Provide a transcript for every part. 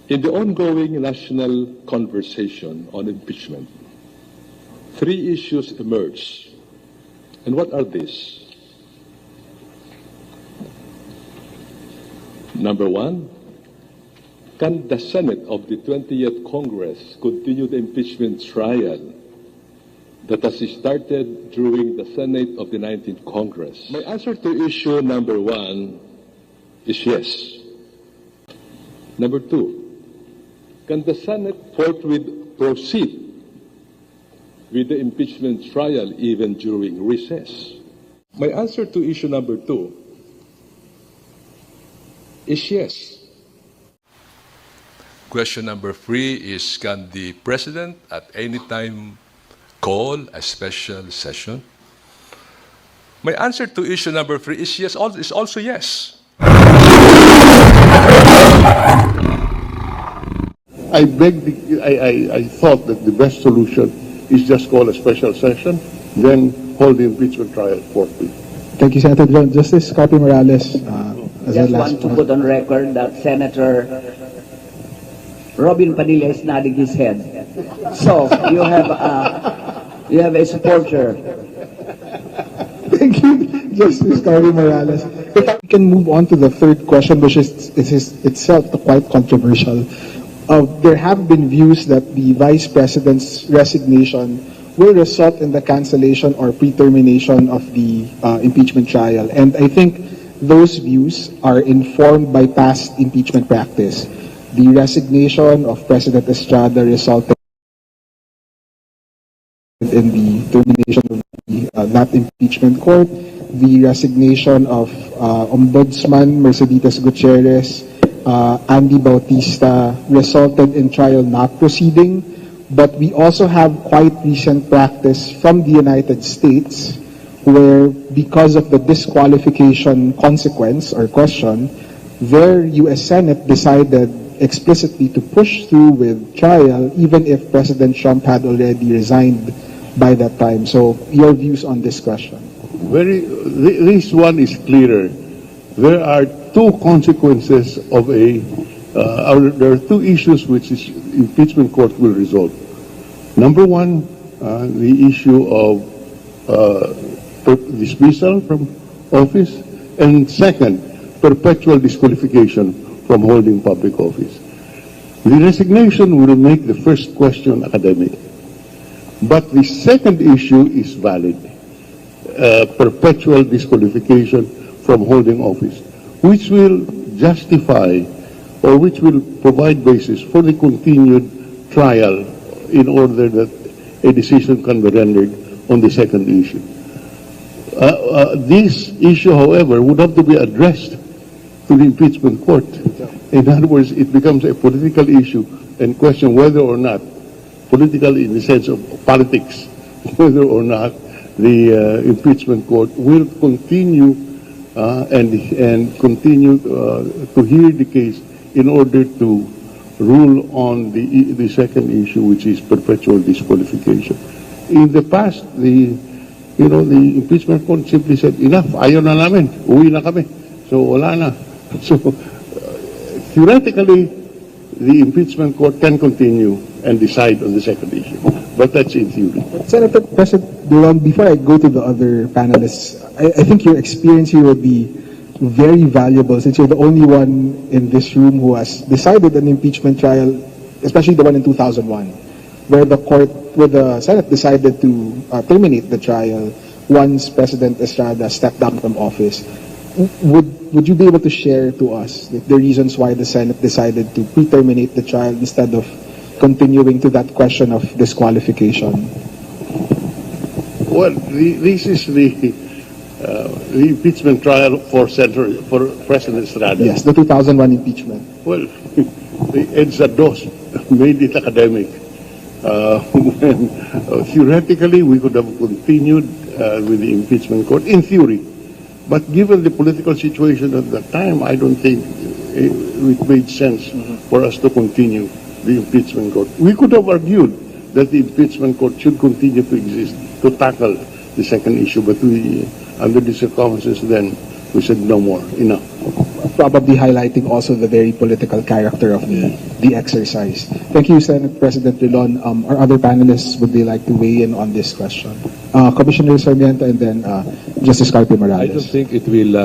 In the ongoing national conversation on impeachment, three issues emerge. And what are these? Number one, can the Senate of the 20th Congress continue the impeachment trial that has started during the Senate of the 19th Congress? My answer to issue number one is yes. Number two, can the Senate forthwith proceed with the impeachment trial even during recess? My answer to issue number two is yes. Question number three is, can the President at any time call a special session? My answer to issue number three is yes, is also yes. I thought that the best solution is just call a special session, then hold the impeachment trial forthwith. Thank you, Senator John. Justice Copy Morales. As Just a last want to put on record that Senator Robin Padilla is nodding his head. So you have a supporter. Thank you, Justice Copy Morales. If we can move on to the third question, which is itself quite controversial. There have been views that the Vice President's resignation will result in the cancellation or pre-termination of the impeachment trial. And I think those views are informed by past impeachment practice. The resignation of President Estrada resulted in the termination of that impeachment court. The resignation of Ombudsman Mercedes Gutierrez, Andy Bautista resulted in trial not proceeding. But we also have quite recent practice from the United States where, because of the disqualification consequence or question, their U.S. Senate decided explicitly to push through with trial even if President Trump had already resigned by that time. So your views on this question? This one is clearer. There are two consequences of there are two issues which the impeachment court will resolve. Number one, the issue of dismissal from office, and second, perpetual disqualification from holding public office. The resignation will make the first question academic, but the second issue is valid, perpetual disqualification from holding office, which will justify or which will provide basis for the continued trial in order that a decision can be rendered on the second issue. This issue, however, would have to be addressed to the impeachment court. In other words, it becomes a political issue and question whether or not, political in the sense of politics, whether or not the impeachment court will continue and continue to hear the case in order to rule on the second issue, which is perpetual disqualification. In the past, the impeachment court simply said, enough, ayaw na namin, uwi na kami. So wala na. So theoretically, the impeachment court can continue and decide on the second issue. But that's in theory. Senator President Duran, before I go to the other panelists, I think your experience here would be very valuable since you're the only one in this room who has decided an impeachment trial, especially the one in 2001, where the Senate decided to terminate the trial once President Estrada stepped down from office. Would you be able to share to us the reasons why the Senate decided to pre-terminate the trial instead of continuing to that question of disqualification? Well, this is the impeachment trial for President Estrada. Yes, the 2001 impeachment. Well, the EDSA DOS made it academic. Theoretically, we could have continued with the impeachment court, in theory. But given the political situation at that time, I don't think it made sense for us to continue the impeachment court. We could have argued that the impeachment court should continue to exist to tackle the second issue, but we, under the circumstances then, we said no more, enough. probably highlighting also the very political character of the exercise. Thank you, Senate President Rilon. Our other panelists, would they like to weigh in on this question? Commissioner Sarmiento and then Justice Carpe Morales. I don't think it will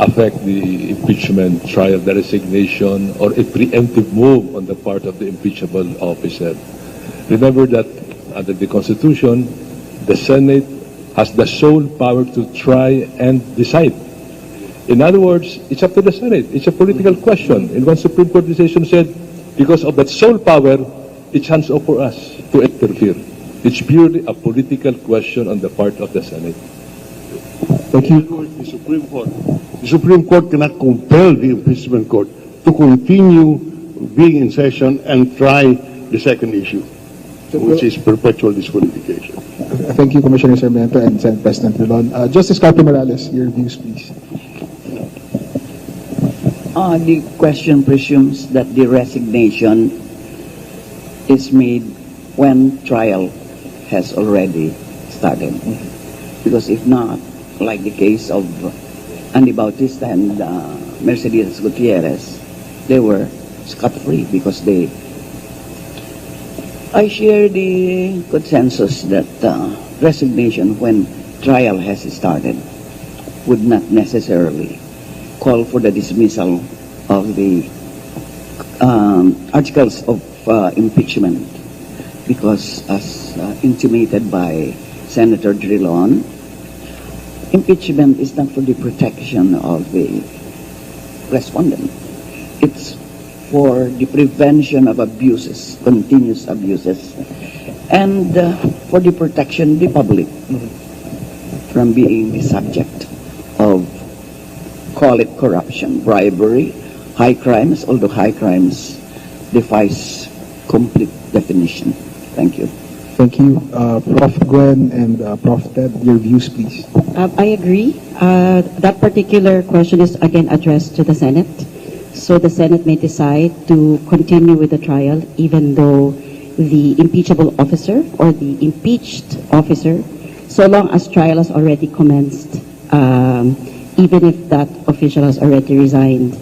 affect the impeachment trial, the resignation, or a preemptive move on the part of the impeachable officer. Remember that under the Constitution, the Senate has the sole power to try and decide. In other words, it's up to the Senate. It's a political question. And one Supreme Court decision said, because of that sole power, it's hands off for us to interfere. It's purely a political question on the part of the Senate. Thank you. The Supreme Court cannot compel the impeachment court to continue being in session and try the second issue, which is perpetual disqualification. Thank you, Commissioner Sarmiento and Senate President Rilon. Justice Carpe Morales, your views, please. The question presumes that the resignation is made when trial has already started. Because if not, like the case of Andy Bautista and Mercedes Gutierrez, they were scot-free because I share the consensus that resignation when trial has started would not necessarily call for the dismissal of the articles of impeachment, because as intimated by Senator Drilon, impeachment is not for the protection of the respondent. It's for the prevention of abuses, continuous abuses, and for the protection of the public from being the subject of, call it corruption, bribery, high crimes, although high crimes defies complete definition. Thank you. Thank you. Prof. Gwen and Prof. Ted, your views, please. I agree. That particular question is again addressed to the Senate. So the Senate may decide to continue with the trial even though the impeachable officer or the impeached officer, so long as trial has already commenced, even if that official has already resigned.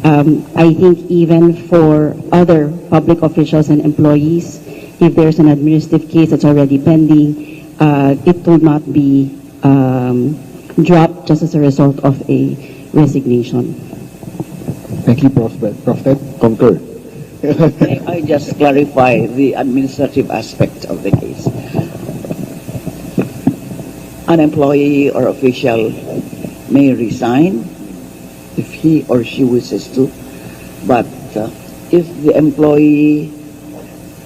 I think even for other public officials and employees, if there's an administrative case that's already pending, it will not be dropped just as a result of a resignation. Thank you, Prof. Ted. Concur. I just clarify the administrative aspect of the case. An employee or official may resign if he or she wishes to, but if the employee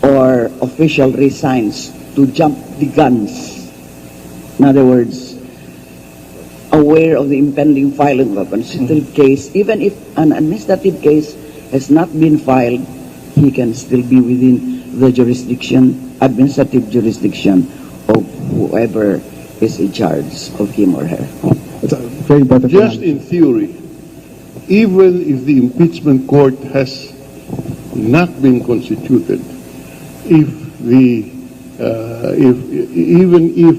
or official resigns to jump the guns, in other words, aware of the impending filing of a constitutive case, even if an administrative case has not been filed, he can still be within the jurisdiction, administrative jurisdiction of whoever is in charge of him or her. That's a very important Just point. in theory, even if the impeachment court has not been constituted, even if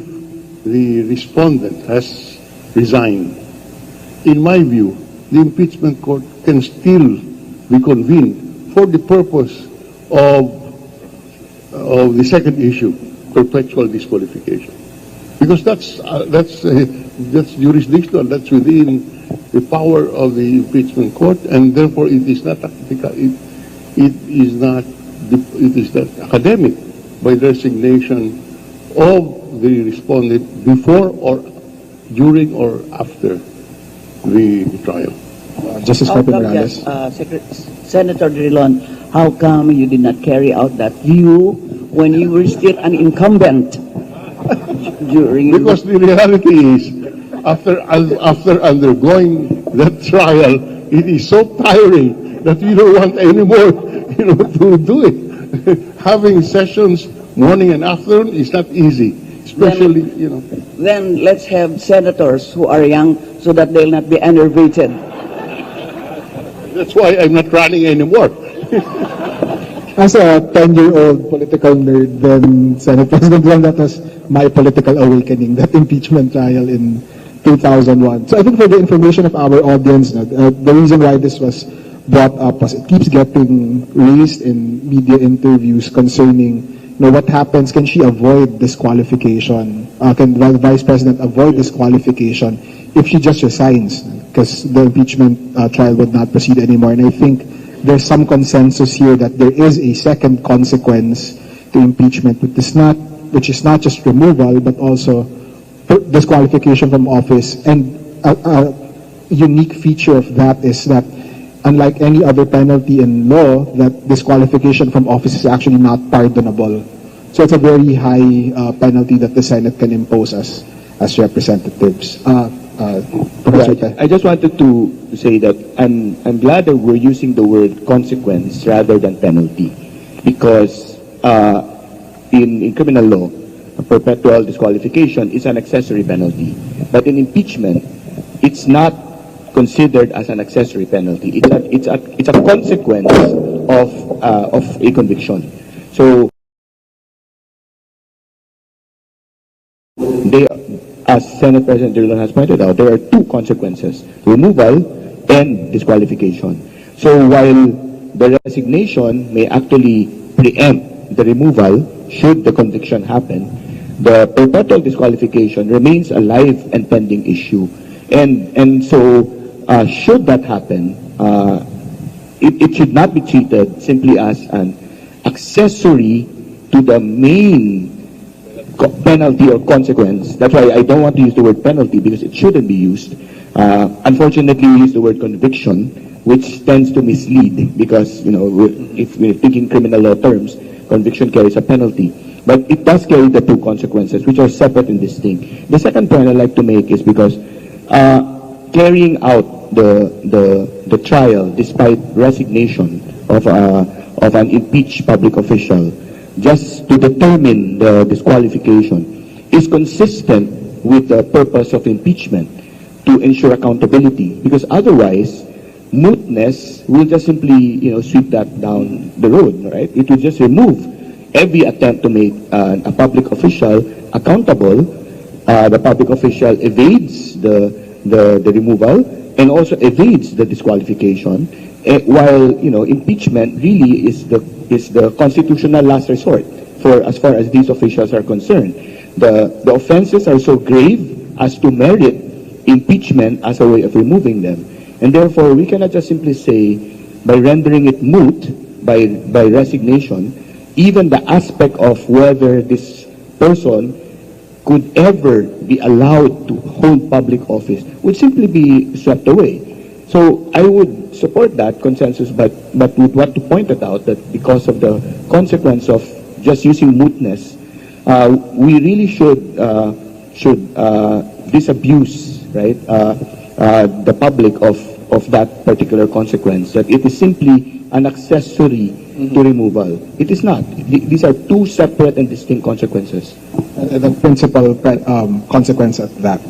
the respondent has resigned, in my view, the impeachment court can still be convened for the purpose of the second issue, perpetual disqualification, because that's jurisdictional, that's within the power of the impeachment court, and therefore it is not academic by resignation of the respondent before or during or after the trial. Justice How Carpe come, Morales. Senator Drilon, how come you did not carry out that view when you were still an incumbent during... Because the reality is, after undergoing that trial, it is so tiring that we don't want anymore, to do it. Having sessions morning and afternoon is not easy, especially, Then let's have senators who are young so that they'll not be enervated. That's why I'm not running anymore. As a 10-year-old political nerd, then Senate President Ron, that was my political awakening, that impeachment trial in 2001. So I think for the information of our audience, the reason why this was brought up was it keeps getting raised in media interviews concerning what happens, can she avoid disqualification? Can the Vice President avoid disqualification if she just resigns? Because the impeachment trial would not proceed anymore. And I think there's some consensus here that there is a second consequence to impeachment, which is not just removal, but also disqualification from office. And a unique feature of that is that unlike any other penalty in law, that disqualification from office is actually not pardonable. So it's a very high penalty that the Senate can impose as representatives. Professor I just wanted to say that I'm glad that we're using the word consequence rather than penalty, because in criminal law, a perpetual disqualification is an accessory penalty, but in impeachment, it's not considered as an accessory penalty. It's a consequence of a conviction. So as Senate President Drilon has pointed out, there are two consequences: removal and disqualification. So while the resignation may actually preempt the removal should the conviction happen, the perpetual disqualification remains a live and pending issue. And so should that happen, it should not be treated simply as an accessory to the main penalty or consequence. That's why I don't want to use the word penalty, because it shouldn't be used. Unfortunately, we use the word conviction, which tends to mislead, because if we're thinking criminal law terms, conviction carries a penalty. But it does carry the two consequences, which are separate and distinct. The second point I'd like to make is because carrying out the trial despite resignation of an impeached public official just to determine the disqualification is consistent with the purpose of impeachment, to ensure accountability, because otherwise mootness will just simply sweep that down the road, right? It will just remove every attempt to make a public official accountable. The public official evades the removal and also evades the disqualification, while impeachment really is the constitutional last resort for as far as these officials are concerned. The offenses are so grave as to merit impeachment as a way of removing them, and therefore we cannot just simply say by rendering it moot by resignation, even the aspect of whether this person could ever be allowed to hold public office would simply be swept away. So I would support that consensus, but would want to point it out that because of the consequence of just using mootness, we really should disabuse, right, the public of that particular consequence, that it is simply an accessory to removal. It is not. These are two separate and distinct consequences. The principal consequence of that